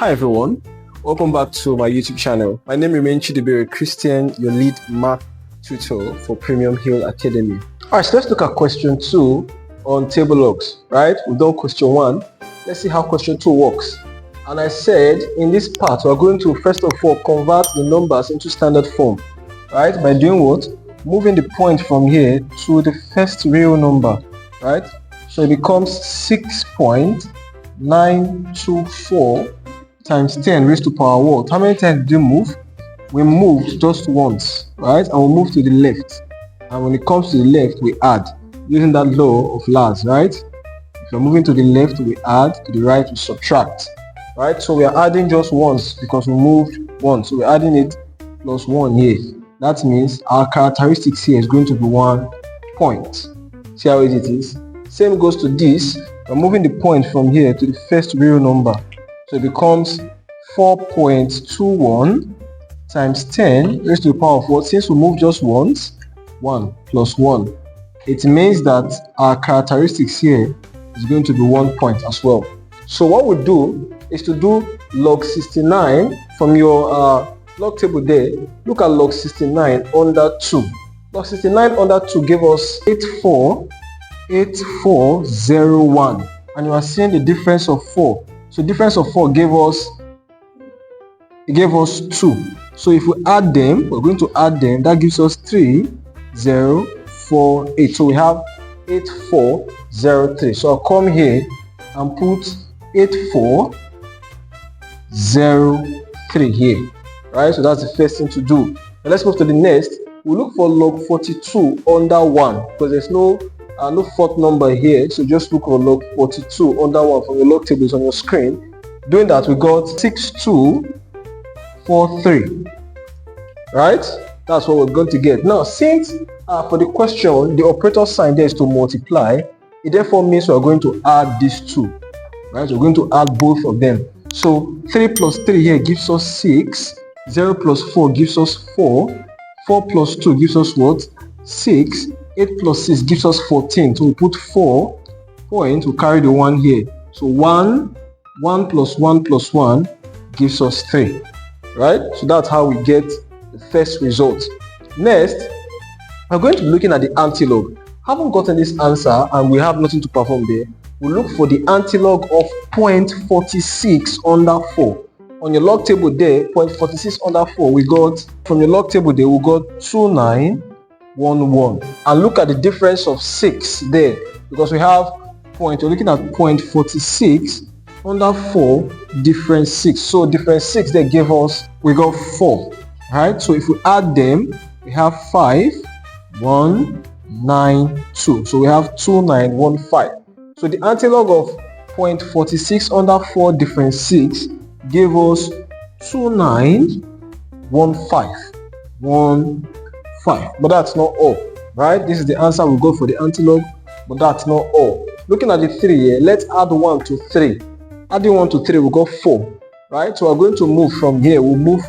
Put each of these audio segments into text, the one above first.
Hi everyone, welcome back to my YouTube channel. My name remains Chidibere Christian, your lead math tutor for Premium Hill Academy. Alright, so let's look at question 2 on table logs, right? We've done question 1. Let's see how question 2 works. And I said in this part, we're going to first of all convert the numbers into standard form, right? By doing what? Moving the point from here to the first real number, right? So it becomes 6.924 times 10 raised to power what? How many times did we move? We moved just once, right? And we move to the left. And when it comes to the left, we add using that law of Lars, right? If you're moving to the left, we add, to the right, we subtract, right? So we are adding just once because we moved once. So we're adding it plus 1 here. That means our characteristics here is going to be 1 point. See how easy it is? Same goes to this. We're moving the point from here to the first real number. So it becomes 4.21 times 10 raised to the power of what? Since we move just once, 1 plus 1. It means that our characteristics here is going to be 1 point as well. So what we do is to do log 69 from your log table there. Look at log 69 under 2. Log 69 under 2 gave us 8401. And you are seeing the difference of 4. So difference of 4 gave us 2. So if we add them, we're going to add them. That gives us 3048. So we have 8403. So I'll come here and put 8403 here. Right? So that's the first thing to do. Now let's move to the next. We'll look for log 42 under 1 because there's no fourth number here, so just look for log 42 under 1 from your log tables on your screen. Doing that, we got 6243, right? That's what we're going to get. Now, since for the question, the operator sign there is to multiply, it therefore means we're going to add these two, right? We're going to add both of them. So 3 plus 3 here gives us 6, 0 plus 4 gives us 4, 4 plus 2 gives us what? 6, 8 plus 6 gives us 14. So we put 4 point, we carry the 1 here. So 1 plus 1 plus 1 gives us 3. Right? So that's how we get the first result. Next, we're going to be looking at the antilog. Haven't gotten this answer and we have nothing to perform there. We'll look for the antilog of 0.46 under 4. On your log table there, 0.46 under 4, we got, from your log table there, we got 2911. And look at the difference of 6 there, because we have we're looking at 0.46 under 4 difference 6. So difference 6 they gave us, we got 4, right? So if we add them, we have 5192. So we have 2915. So the antilog of 0.46 under 4 difference 6 gave us 2915. But that's not all, right? This is the answer we got for the antilog, but that's not all. Looking at the 3 here, let's add 1 to 3. Adding 1 to 3, we got 4, right? So we're going to move from here. We'll move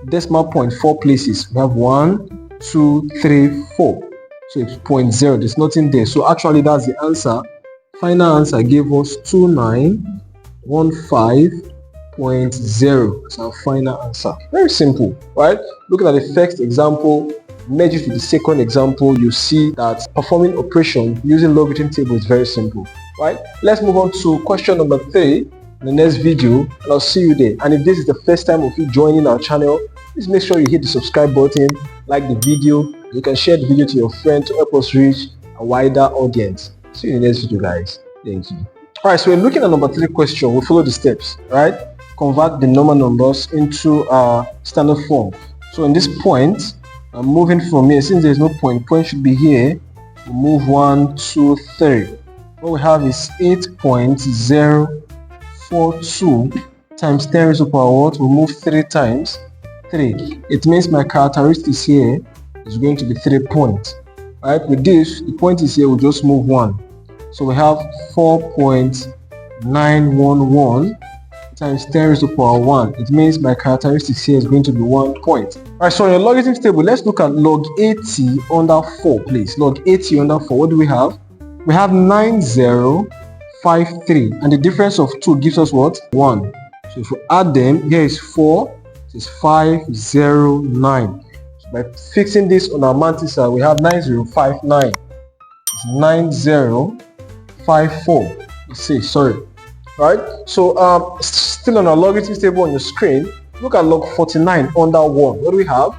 decimal point 4 places. We have 1, 2, 3, 4. So it's 0.0. There's nothing there. So actually, that's the answer. Final answer gave us 2915.0. That's our final answer. Very simple, right? Looking at the first example, merge it with the second example, you see that performing operation using logarithm table is very simple, right? Let's move on to question number 3 in the next video, and I'll see you there. And if this is the first time of you joining our channel, please make sure you hit the subscribe button, like the video. You can share the video to your friend to help us reach a wider audience. See you in the next video, guys. Thank you. All right, so we're looking at number 3 question. We'll follow the steps, right? Convert the normal numbers into standard form. So in this point, I'm moving from here. Since there's no point should be here. We'll move 1, 2, 3. What we have is 8.042 times 10 raised to the power what? We'll move 3 times 3. It means my characteristics here is going to be 3 points. Right? With this, the point is here, we'll just move 1. So we have 4.911 times 10 raised to the power 1. It means my characteristics here is going to be 1 point. Alright, so in your logarithm table, let's look at log 80 under 4, please. Log 80 under 4, what do we have? We have 9053, and the difference of 2 gives us what? 1. So So if we add them, here is 4, it is 509. So by fixing this on our mantis, we have 9059. It's 9054. Let's see, sorry. Right? So still on our logarithms table on your screen, look at log 49 under 1. What do we have?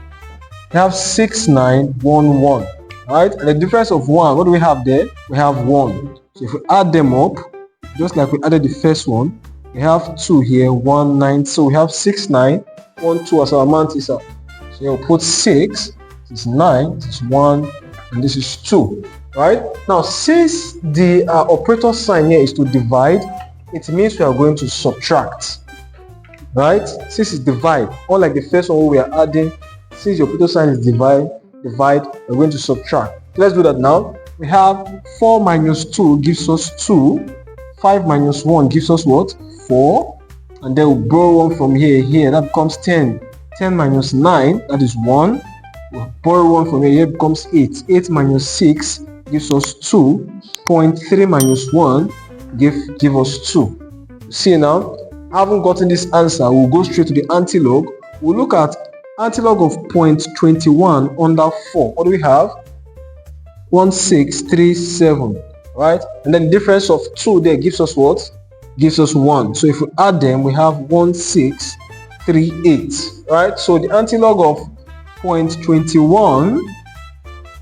We have 6911. Right? And the difference of 1, what do we have there? We have 1. So if we add them up, just like we added the first one, we have 2 here, 1, 9. So we have 6912 as our mantis. So we'll put 6, this is 9, this is 1, and this is 2. Right? Now, since the operator sign here is to divide, it means we are going to subtract. Right? Since it's divide, unlike the first one we are adding, since the operator sign is divide, we're going to subtract. Let's do that now. We have 4 minus 2 gives us 2. 5 minus 1 gives us what? 4. And then we'll borrow 1 from here. That becomes 10. 10 minus 9, that is 1. We'll borrow 1 from here becomes 8. 8 minus 6 gives us 2. 0.3 minus 1 give us 2. See now, I haven't gotten this answer. We'll go straight to the antilog. We'll look at antilog of 0.21 under 4. What do we have? 1637. Right? And then the difference of 2 there gives us what? Gives us 1. So if we add them, we have 1638. Right? So the antilog of 0.21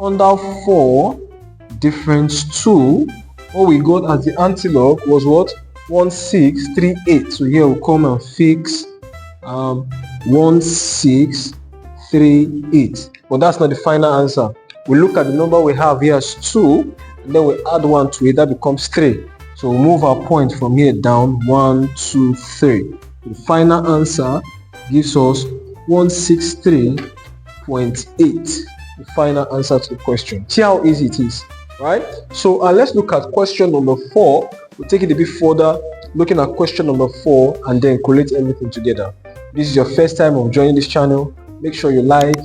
under 4 difference 2, what we got as the antilog was what? 1638. So here we'll come and fix 1638. But that's not the final answer. We look at the number we have here as 2, and then we add 1 to it, that becomes 3. So we'll move our point from here down, 1, 2, 3. The final answer gives us 163.8. The final answer to the question. See how easy it is, right? So let's look at question number 4. We'll take it a bit further, looking at question number 4 and then collate everything together. If this is your first time of joining this channel, make sure you like,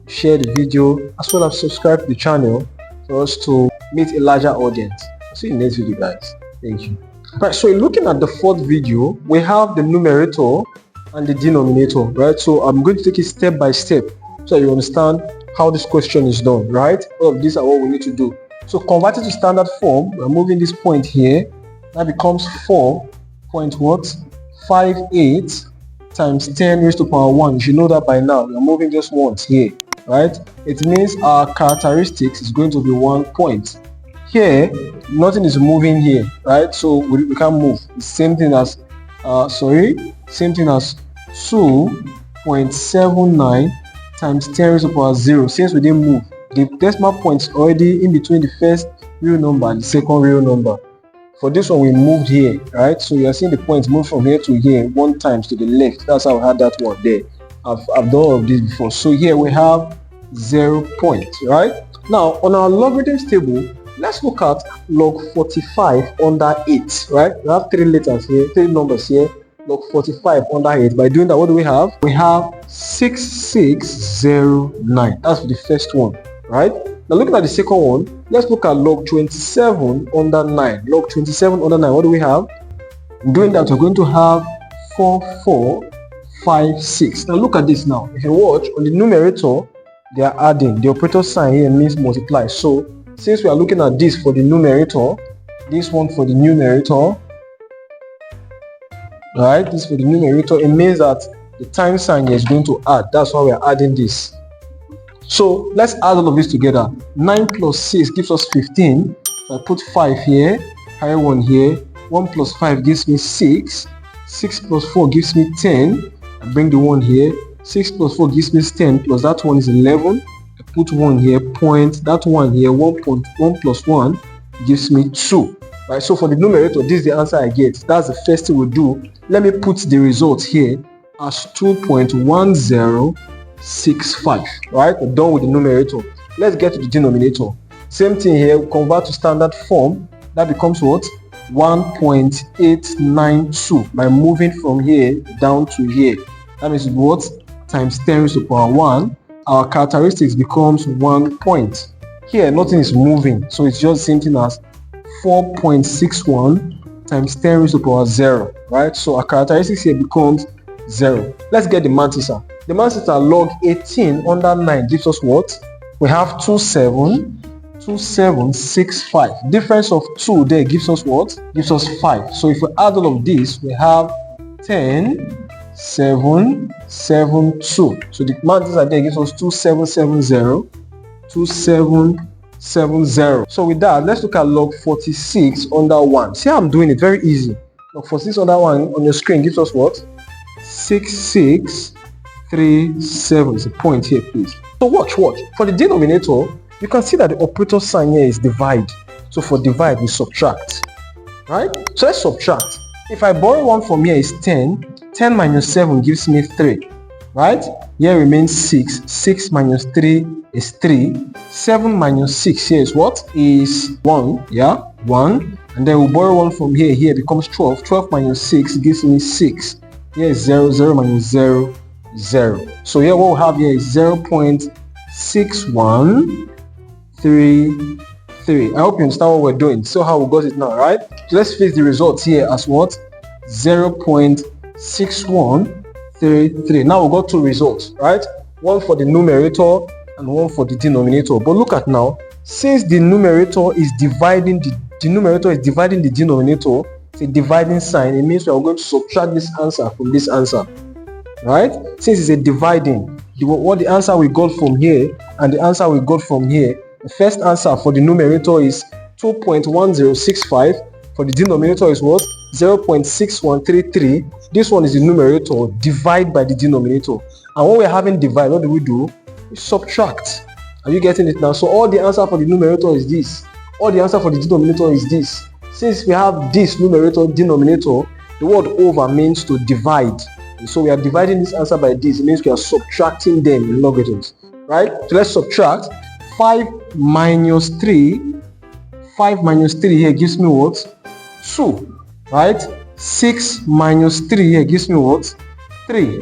share the video, as well as subscribe to the channel for us to meet a larger audience. See you in the next video, guys. Thank you. Right, so looking at the fourth video, we have the numerator and the denominator, right? So I'm going to take it step by step so you understand how this question is done, right? All of these are what we need to do. So convert it to standard form. We're moving this point here. That becomes 4.58 times 10 raised to power 1. You should know that by now. We're moving just once here, right? It means our characteristics is going to be 1 point. Here, nothing is moving here, right? So we can't move. The same thing as, same thing as 2.79 times 10 raised to power 0. Since we didn't move, the decimal point is already in between the first real number and the second real number. For this one, we moved here, right? So you are seeing the points move from here to here 1 times to the left. That's how I had that one there. I've done all of this before. So here we have 0 points, right? Now, on our logarithms table, let's look at log 45 under 8, right? We have 3 letters here, 3 numbers here. Log 45 under 8. By doing that, what do we have? We have 6609. That's for the first one, right? Now looking at the second one, let's look at log 27 under 9. Log 27 under 9, what do we have? Doing that, we're going to have 4456. Now look at this now. If you watch, on the numerator, they are adding. The operator sign here means multiply. So since we are looking at this for the numerator, this one for the numerator, right? This for the numerator, it means that the time sign here is going to add. That's why we are adding this. So let's add all of this together. 9 plus 6 gives us 15. I put 5 here, higher one here. 1 plus 5 gives me 6. 6 plus 4 gives me 10. I bring the 1 here. 6 plus 4 gives me 10, plus that one is 11. I put 1 here, point, that one here, 1.1 plus 1 gives me 2. Right, so for the numerator, this is the answer I get. That's the first thing we'll do. Let me put the result here as 2.1065. Right, we're done with the numerator. Let's get to the denominator. Same thing here, we convert to standard form. That becomes what? 1.892 by moving from here down to here. That means what? Times 10 raised to the power 1. Our characteristics becomes 1 point. Here, nothing is moving, so it's just the same thing as 4.61 times 10 raised to the power 0, right? So our characteristics here becomes 0. Let's get the matrix. The matrix log 18 under 9 gives us what? We have 2765. Difference of 2 there gives us what? Gives us 5. So if we add all of this, we have 10,772. So the matrix there gives us 2770. 2770. So with that, let's look at log 46 under 1. See how I'm doing it? Very easy. Log 46 under 1 on your screen gives us what? 6637. It's a point here, please. So watch. For the denominator, you can see that the operator sign here is divide. So for divide, we subtract. Right? So let's subtract. If I borrow 1 from here is 10. 10 minus 7 gives me 3. Right? Here remains 6. 6 minus 3 is 3. 7 minus 6 here is what? Is 1. Yeah? 1. And then we borrow 1 from here. Here becomes 12. 12 minus 6 gives me 6. Here is 0. 0 minus 0. 0. So here what we have here is 0.6133. I hope you understand what we're doing. So how we got it now, right? So let's fix the results here as what? 0.6133. Now we got two results, right? One for the numerator and one for the denominator. But look at now, since the numerator is dividing the denominator, it's a dividing sign. It means we are going to subtract this answer from this answer, right? Since it's a dividing, what the answer we got from here and the answer we got from here, the first answer for the numerator is 2.1065. For the denominator is what? 0.6133. This one is the numerator, divide by the denominator. And when we're having divide, what do? We subtract. Are you getting it now? So all the answer for the numerator is this. All the answer for the denominator is this. Since we have this numerator, denominator, the word over means to divide. And so we are dividing this answer by this. It means we are subtracting them in logarithms. Right? So let's subtract. 5 minus 3. 5 minus 3 here gives me what? 2. Right? 6 minus 3 here gives me what? 3.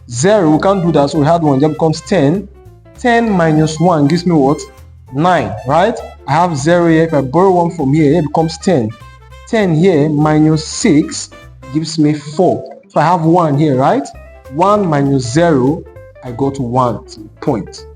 0, we can't do that, so we had 1, that becomes 10. 10 minus 1 gives me what? 9, right? I have 0 here. If I borrow 1 from here, it becomes 10. 10 here minus 6 gives me 4. So I have 1 here, right? 1 minus 0, I go to 1 point.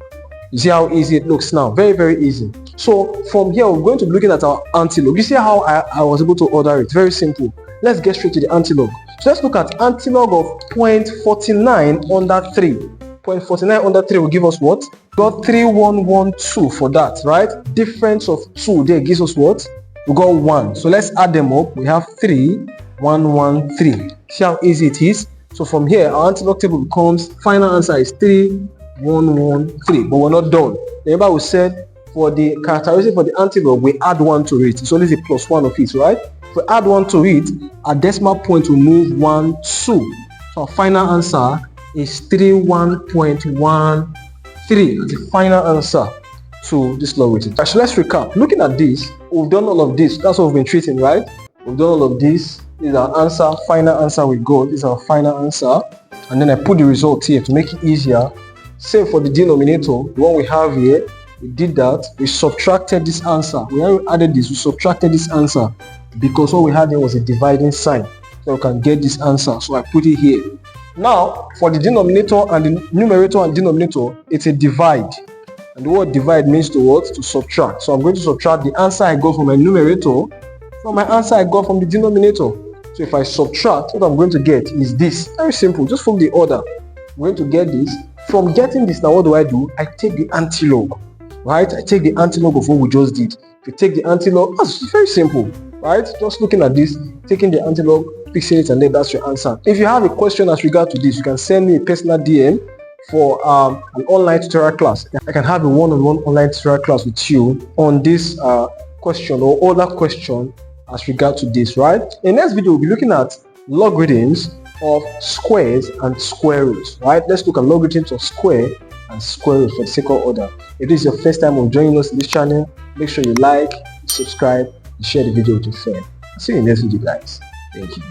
You see how easy it looks now? Very, very easy. So from here, we're going to be looking at our antilog. You see how I was able to order it? Very simple. Let's get straight to the antilog. So let's look at antilog of 0.49 under 3. 0.49 under 3 will give us what? Got 3112 for that, right? Difference of 2 there gives us what? We got 1. So let's add them up. We have 3113. See how easy it is? So from here, our antilog table becomes, final answer is 3113. But we're not done. Remember we said for the characteristic for the antilog, we add 1 to it. It's only the plus 1 of it, right? If we add 1 to it, our decimal point will move 1, 2. So our final answer is 31.13. The final answer to this logarithm. So let's recap. Looking at this, we've done all of this. That's what we've been treating, right? We've done all of this. This is our answer, final answer we got. This is our final answer. And then I put the result here to make it easier. Same for the denominator, the one we have here. We did that. We subtracted this answer. We added this. We subtracted this answer because what we had here was a dividing sign. So we can get this answer. So I put it here. Now, for the denominator and the numerator and denominator, it's a divide. And the word divide means to what? To subtract. So I'm going to subtract the answer I got from my numerator from my answer I got from the denominator. So if I subtract, what I'm going to get is this. Very simple. Just from the order. I'm going to get this. From getting this, now what do? I take the antilog. Right? I take the antilog of what we just did. If you take the antilog, that's very simple. Right? Just looking at this, taking the antilog, fixing it, and then that's your answer. If you have a question as regard to this, you can send me a personal DM for an online tutorial class. I can have a one-on-one online tutorial class with you on this question or other question as regard to this, right? In the next video, we'll be looking at logarithms of squares and square roots, right? Let's look at logarithms of square and square roots for the sake of order. If this is your first time of joining us in this channel, make sure you like, subscribe, and share the video with your friend. I'll see you in the next video, guys. Thank you.